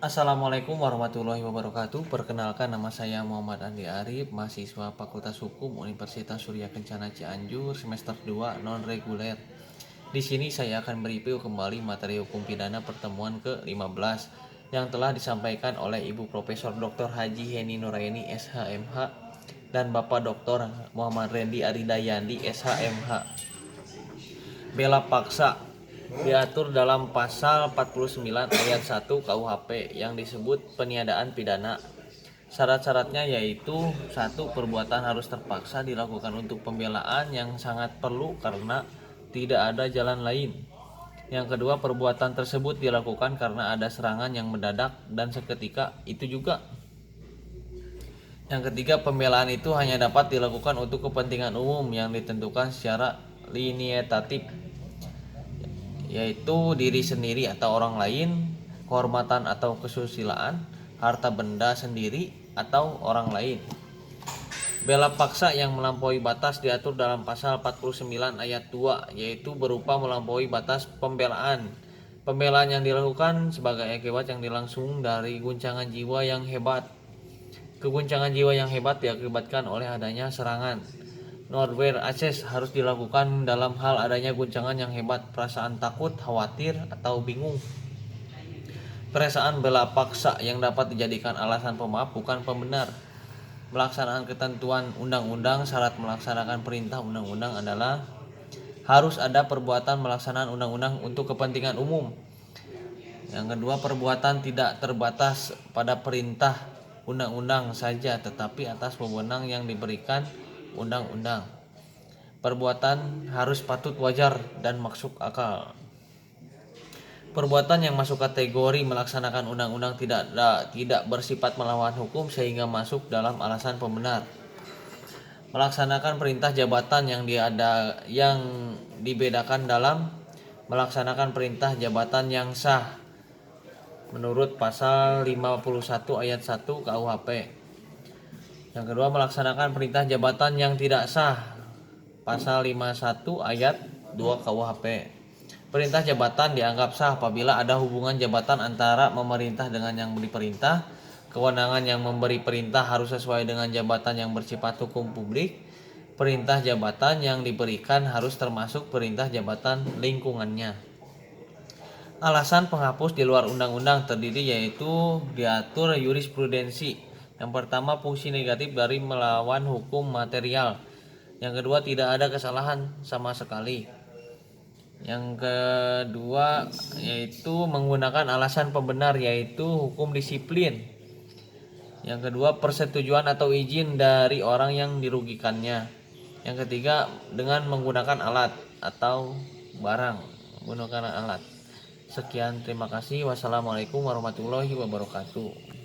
Assalamualaikum warahmatullahi wabarakatuh. Perkenalkan, nama saya Muhammad Andi Arif, mahasiswa Fakultas Hukum Universitas Surya Kencana Cianjur, semester 2 non reguler. Di sini saya akan mereview kembali materi hukum pidana pertemuan ke-15 yang telah disampaikan oleh Ibu Profesor Dr. Haji Heni Nuraini SHMH dan Bapak Dr. Muhammad Rendi Aridayandi SHMH. Bela paksa diatur dalam pasal 49 ayat 1 KUHP yang disebut peniadaan pidana. Syarat-syaratnya yaitu: 1. Perbuatan harus terpaksa dilakukan untuk pembelaan yang sangat perlu karena tidak ada jalan lain. Yang kedua, perbuatan tersebut dilakukan karena ada serangan yang mendadak dan seketika itu juga. Yang ketiga, pembelaan itu hanya dapat dilakukan untuk kepentingan umum yang ditentukan secara limitatif, yaitu diri sendiri atau orang lain, kehormatan atau kesusilaan, harta benda sendiri atau orang lain. Bela paksa yang melampaui batas diatur dalam pasal 49 ayat 2, yaitu berupa melampaui batas pembelaan. Pembelaan yang dilakukan sebagai akibat yang dilangsung dari guncangan jiwa yang hebat. Keguncangan jiwa yang hebat diakibatkan oleh adanya serangan. Norwegian access harus dilakukan dalam hal adanya guncangan yang hebat, perasaan takut, khawatir, atau bingung. Perasaan bela paksa yang dapat dijadikan alasan pemaaf bukan pembenar. Melaksanaan ketentuan undang-undang. Syarat melaksanakan perintah undang-undang adalah harus ada perbuatan melaksanakan undang-undang untuk kepentingan umum. Yang kedua, perbuatan tidak terbatas pada perintah undang-undang saja, tetapi atas wewenang yang diberikan undang-undang. Perbuatan harus patut, wajar, dan masuk akal. Perbuatan yang masuk kategori melaksanakan undang-undang tidak bersifat melawan hukum sehingga masuk dalam alasan pembenar. Melaksanakan perintah jabatan yang dibedakan dalam melaksanakan perintah jabatan yang sah menurut pasal 51 ayat 1 KUHP. Yang kedua, melaksanakan perintah jabatan yang tidak sah, pasal 51 ayat 2 KUHP. Perintah jabatan dianggap sah apabila ada hubungan jabatan antara pemerintah dengan yang diperintah. Kewenangan yang memberi perintah harus sesuai dengan jabatan yang bersifat hukum publik. Perintah jabatan yang diberikan harus termasuk perintah jabatan lingkungannya. Alasan penghapus di luar undang-undang terdiri yaitu diatur jurisprudensi. Yang pertama, fungsi negatif dari melawan hukum material. Yang kedua, tidak ada kesalahan sama sekali. Yang kedua yaitu menggunakan alasan pembenar, yaitu hukum disiplin. Yang kedua, persetujuan atau izin dari orang yang dirugikannya. Yang ketiga, dengan menggunakan alat atau barang menggunakan alat. Sekian, terima kasih. Wassalamualaikum warahmatullahi wabarakatuh.